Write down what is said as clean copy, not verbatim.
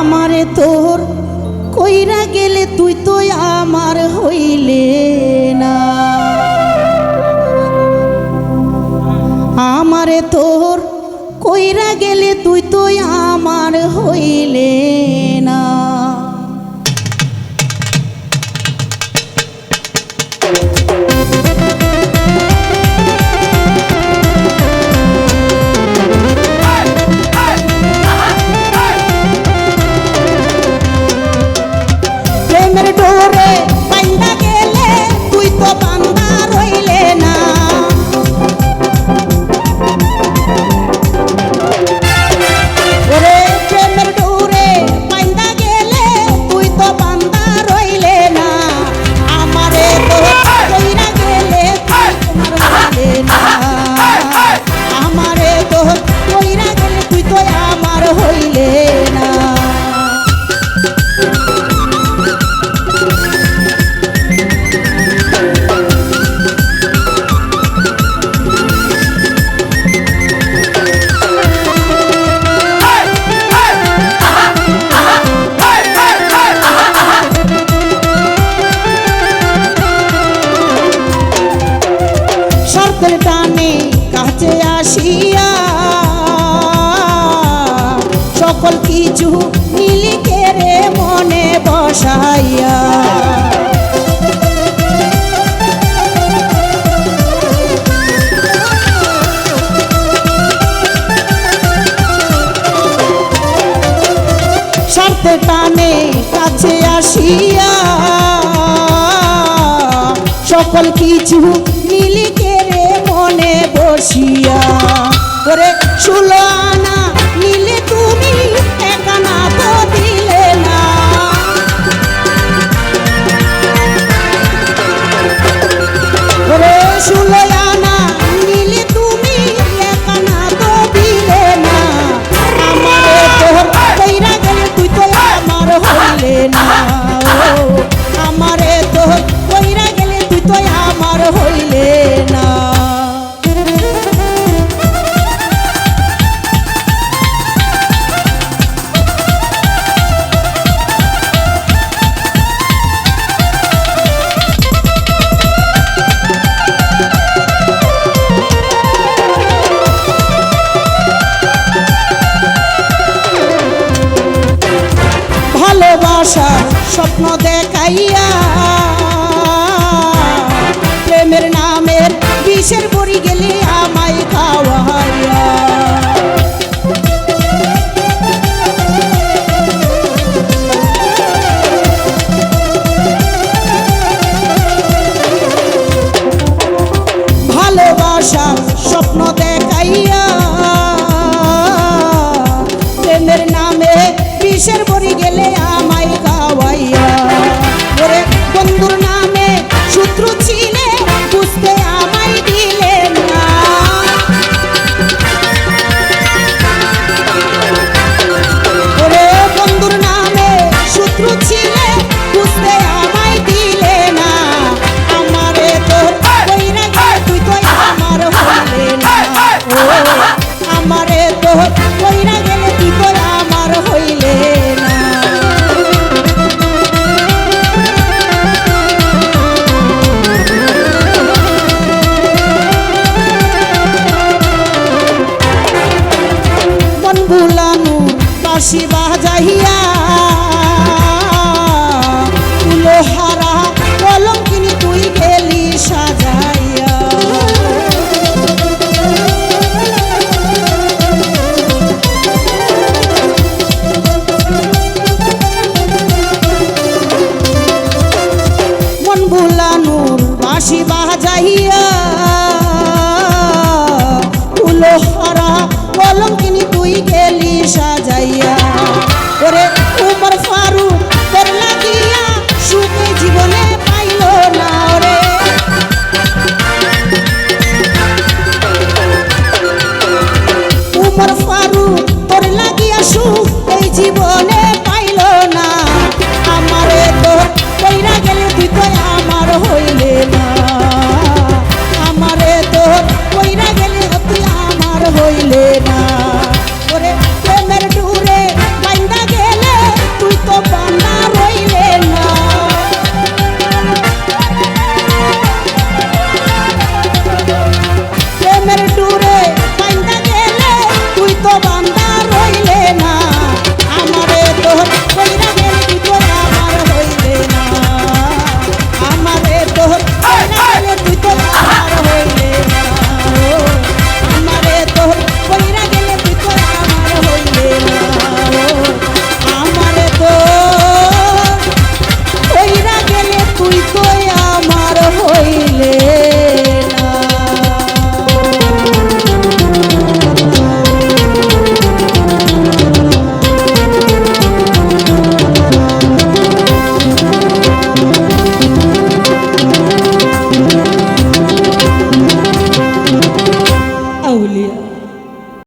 আমারে তোর কইরা গেলে তুই তো আমার হইলে না, আমারে তোর কইরা গেলে তুই তো আমার হইলে না। প্রেমের ডোরে বাইন্ধা গেলে তুই তো বান্ধা রইলে না, ওরে প্রেমের ডোরে বাইন্ধা গেলে তুই তো বান্ধা রইলে না। আমারে তো কইরা গেলে তুই তোমার হইলে না, আমারে তো কইরা গেলে তুই তো আমার হইলে না। সরকার টানে কাছে আসিয়া সকল কিছু মিলিকে রে মনে বসাইয়া, সরকার টানে কাছে আসিয়া সকল কিছু মিলিকে রে মনে বসিয়া, ওরে 16 আনা নিলে তুমি 1 আনা তো দিলে না, ওরে 16 আনা নিলে তুমি 1 আনা তো দিলে না। আমারে তোর কইরা গেলে তুই তো আমার হইলে না, ও আমারে তোর কইরা গেলে তুই তো আমার হইলে না। ভালোবাসার স্বপ্ন দেখাইয়া প্রেমের নামের বিষের বড়ি গেলে আমায় খাওয়াইয়া, ভালোবাসার স্বপ্ন দেখাইয়া প্রেমের নামে বিষের বড়ি গেলে আমায় খাওয়াইয়া, ওরে বন্ধুর নামে শত্রু ছিলে বুঝতে আমায় দিলে না, ওরে বন্ধুর নামে শত্রু ছিলে বুঝতে আমায় দিলে না। আমারে তোর কইরা গেলে তুই তো আমার হইলে না, ও আমারে তোর কইরা গেলে তুই তো আমার হইলে না। মন ভুলানো বাঁশি বাজাইয়া তুলোহারা কলঙ্কিনী তুই গেলি সাজাইয়া, মন ভুলানোর বাঁশি বাজাইয়া তুলোহারা কলঙ্কিনী তুই গেলি সাজাইয়া, ওরে উমর ফারুক তোর লাগিয়া সুখে জীবনে পাইল না, ওরে উমর ফারুক তোর লাগিয়া সুখ